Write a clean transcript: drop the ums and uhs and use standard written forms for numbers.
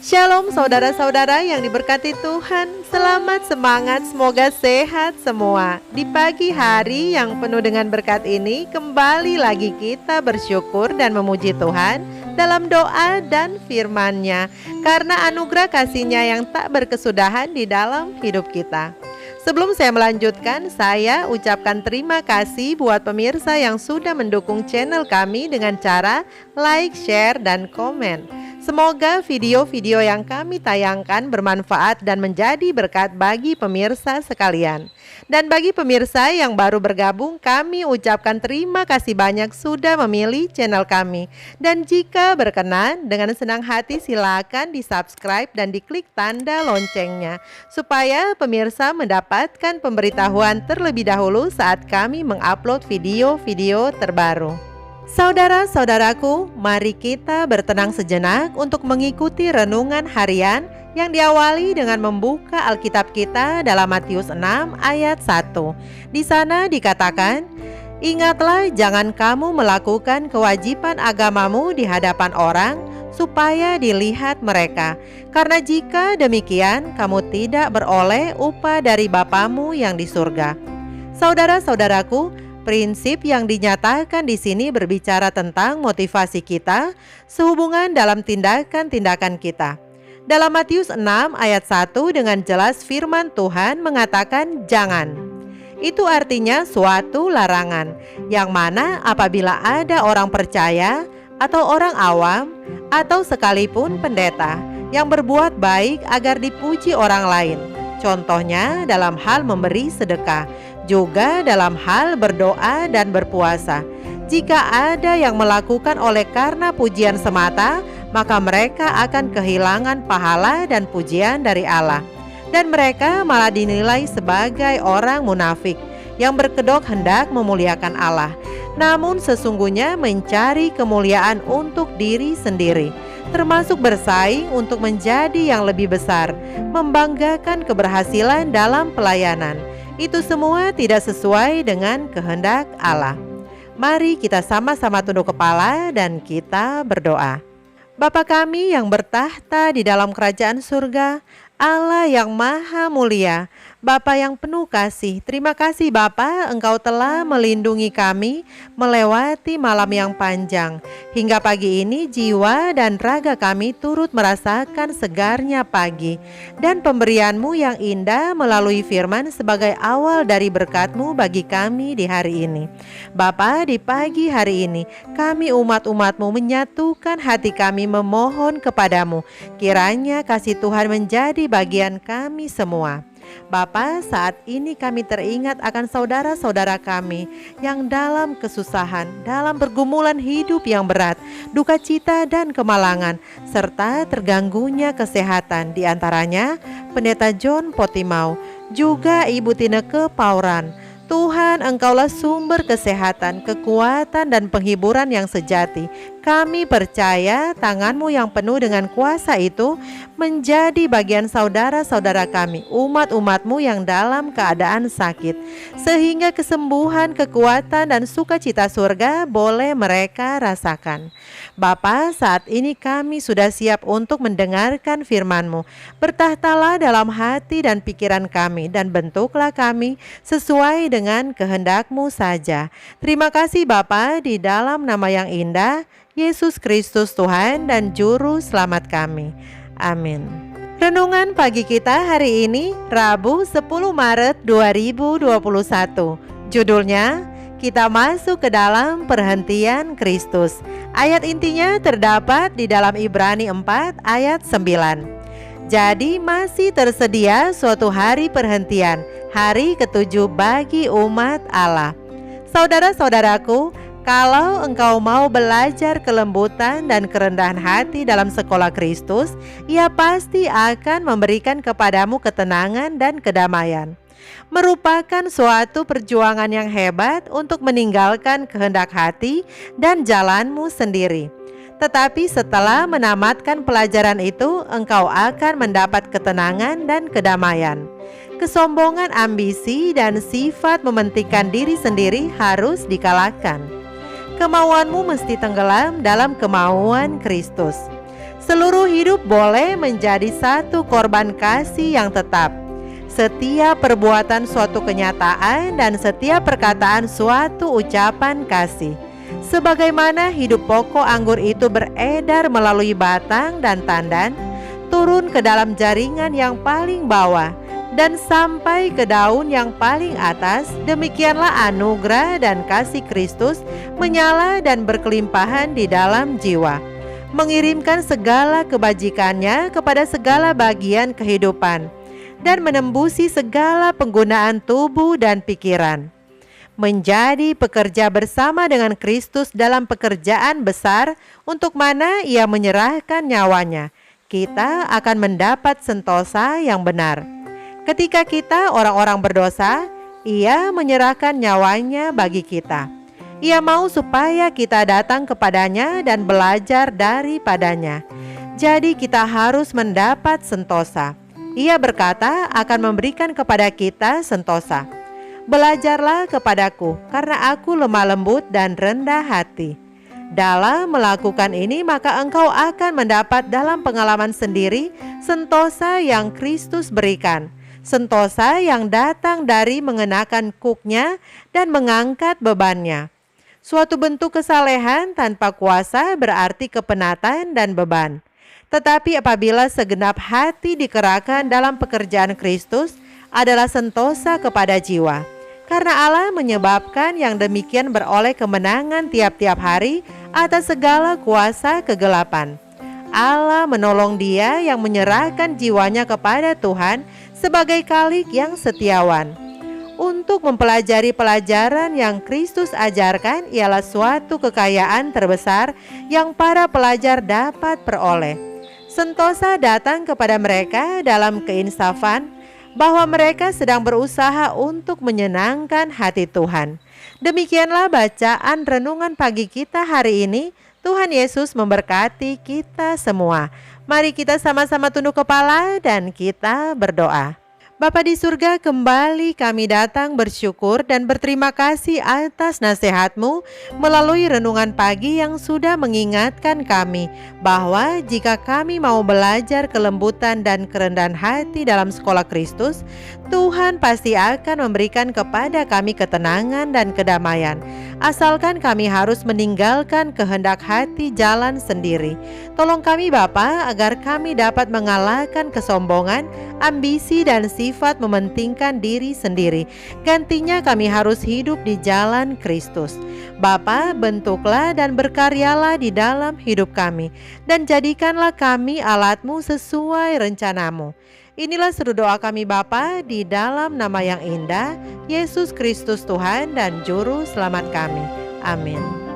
Shalom saudara-saudara yang diberkati Tuhan. Selamat semangat, semoga sehat semua. Di pagi hari yang penuh dengan berkat ini, kembali lagi kita bersyukur dan memuji Tuhan dalam doa dan firman-Nya, karena anugerah kasih-Nya yang tak berkesudahan di dalam hidup kita. Sebelum saya melanjutkan, saya ucapkan terima kasih buat pemirsa yang sudah mendukung channel kami dengan cara like, share, dan komen. Semoga video-video yang kami tayangkan bermanfaat dan menjadi berkat bagi pemirsa sekalian. Dan bagi pemirsa yang baru bergabung, kami ucapkan terima kasih banyak sudah memilih channel kami. Dan jika berkenan, dengan senang hati silakan di-subscribe dan diklik tanda loncengnya, supaya pemirsa mendapatkan pemberitahuan terlebih dahulu saat kami mengupload video-video terbaru. Saudara-saudaraku, mari kita bertenang sejenak untuk mengikuti renungan harian yang diawali dengan membuka Alkitab kita dalam Matius 6 ayat 1. Di sana dikatakan, "Ingatlah, jangan kamu melakukan kewajiban agamamu di hadapan orang supaya dilihat mereka. Karena jika demikian, kamu tidak beroleh upah dari Bapamu yang di surga." Saudara-saudaraku, prinsip yang dinyatakan di sini berbicara tentang motivasi kita sehubungan dalam tindakan-tindakan kita. Dalam Matius 6 ayat 1 dengan jelas firman Tuhan mengatakan jangan. Itu artinya suatu larangan, yang mana apabila ada orang percaya atau orang awam atau sekalipun pendeta yang berbuat baik agar dipuji orang lain, contohnya dalam hal memberi sedekah, juga dalam hal berdoa dan berpuasa. Jika ada yang melakukan oleh karena pujian semata, maka mereka akan kehilangan pahala dan pujian dari Allah. Dan mereka malah dinilai sebagai orang munafik yang berkedok hendak memuliakan Allah, namun sesungguhnya mencari kemuliaan untuk diri sendiri, termasuk bersaing untuk menjadi yang lebih besar, membanggakan keberhasilan dalam pelayanan. Itu semua tidak sesuai dengan kehendak Allah. Mari kita sama-sama tunduk kepala dan kita berdoa. Bapa kami yang bertahta di dalam kerajaan surga, Allah yang maha mulia, Bapa yang penuh kasih, terima kasih Bapa, Engkau telah melindungi kami melewati malam yang panjang. Hingga pagi ini jiwa dan raga kami turut merasakan segarnya pagi dan pemberian-Mu yang indah melalui firman sebagai awal dari berkat-Mu bagi kami di hari ini. Bapa, di pagi hari ini kami umat-umat-Mu menyatukan hati kami memohon kepadamu, kiranya kasih Tuhan menjadi bagian kami semua. Bapa, saat ini kami teringat akan saudara-saudara kami yang dalam kesusahan, dalam pergumulan hidup yang berat, duka cita dan kemalangan, serta terganggunya kesehatan, di antaranya Pendeta John Potimau, juga Ibu Tineke Pauran. Tuhan, Engkaulah sumber kesehatan, kekuatan dan penghiburan yang sejati. Kami percaya tangan-Mu yang penuh dengan kuasa itu menjadi bagian saudara-saudara kami, umat-umat-Mu yang dalam keadaan sakit, sehingga kesembuhan, kekuatan dan sukacita surga boleh mereka rasakan. Bapa, saat ini kami sudah siap untuk mendengarkan firman-Mu. Bertahtalah dalam hati dan pikiran kami dan bentuklah kami sesuai dengan kehendak-Mu saja. Terima kasih Bapa, di dalam nama yang indah Yesus Kristus Tuhan dan Juru Selamat kami. Amin. Renungan pagi kita hari ini Rabu 10 Maret 2021. Judulnya, kita masuk ke dalam perhentian Kristus. Ayat intinya terdapat di dalam Ibrani 4 ayat 9. Jadi masih tersedia suatu hari perhentian, hari ketujuh bagi umat Allah. Saudara-saudaraku, kalau engkau mau belajar kelembutan dan kerendahan hati dalam sekolah Kristus, Ia pasti akan memberikan kepadamu ketenangan dan kedamaian. Merupakan suatu perjuangan yang hebat untuk meninggalkan kehendak hati dan jalanmu sendiri. Tetapi setelah menamatkan pelajaran itu, engkau akan mendapat ketenangan dan kedamaian. Kesombongan, ambisi, dan sifat mementingkan diri sendiri harus dikalahkan. Kemauanmu mesti tenggelam dalam kemauan Kristus. Seluruh hidup boleh menjadi satu korban kasih yang tetap. Setiap perbuatan suatu kenyataan dan setiap perkataan suatu ucapan kasih. Sebagaimana hidup pokok anggur itu beredar melalui batang dan tandan, turun ke dalam jaringan yang paling bawah, dan sampai ke daun yang paling atas, demikianlah anugerah dan kasih Kristus menyala dan berkelimpahan di dalam jiwa, mengirimkan segala kebajikannya kepada segala bagian kehidupan, dan menembusi segala penggunaan tubuh dan pikiran. Menjadi pekerja bersama dengan Kristus dalam pekerjaan besar untuk mana Ia menyerahkan nyawanya, kita akan mendapat sentosa yang benar. Ketika kita orang-orang berdosa, Ia menyerahkan nyawanya bagi kita. Ia mau supaya kita datang kepadanya dan belajar daripadanya. Jadi kita harus mendapat sentosa. Ia berkata akan memberikan kepada kita sentosa. Belajarlah kepadaku, karena aku lemah lembut dan rendah hati. Dalam melakukan ini, maka engkau akan mendapat dalam pengalaman sendiri sentosa yang Kristus berikan. Sentosa yang datang dari mengenakan kuknya dan mengangkat bebannya. Suatu bentuk kesalehan tanpa kuasa berarti kepenatan dan beban. Tetapi apabila segenap hati dikerahkan dalam pekerjaan Kristus, adalah sentosa kepada jiwa. Karena Allah menyebabkan yang demikian beroleh kemenangan tiap-tiap hari atas segala kuasa kegelapan. Allah menolong dia yang menyerahkan jiwanya kepada Tuhan sebagai kalik yang setiawan. Untuk mempelajari pelajaran yang Kristus ajarkan ialah suatu kekayaan terbesar yang para pelajar dapat peroleh. Sentosa datang kepada mereka dalam keinsafan, bahwa mereka sedang berusaha untuk menyenangkan hati Tuhan. Demikianlah bacaan renungan pagi kita hari ini. Tuhan Yesus memberkati kita semua. Mari kita sama-sama tunduk kepala dan kita berdoa. Bapa di surga, kembali kami datang bersyukur dan berterima kasih atas nasihat-Mu melalui renungan pagi yang sudah mengingatkan kami bahwa jika kami mau belajar kelembutan dan kerendahan hati dalam sekolah Kristus, Tuhan pasti akan memberikan kepada kami ketenangan dan kedamaian. Asalkan kami harus meninggalkan kehendak hati jalan sendiri. Tolong kami Bapa agar kami dapat mengalahkan kesombongan, ambisi dan sifat mementingkan diri sendiri. Gantinya kami harus hidup di jalan Kristus. Bapa, bentuklah dan berkaryalah di dalam hidup kami, dan jadikanlah kami alat-Mu sesuai rencana-Mu. Inilah seru doa kami Bapa, di dalam nama yang indah, Yesus Kristus Tuhan dan Juru Selamat kami. Amin.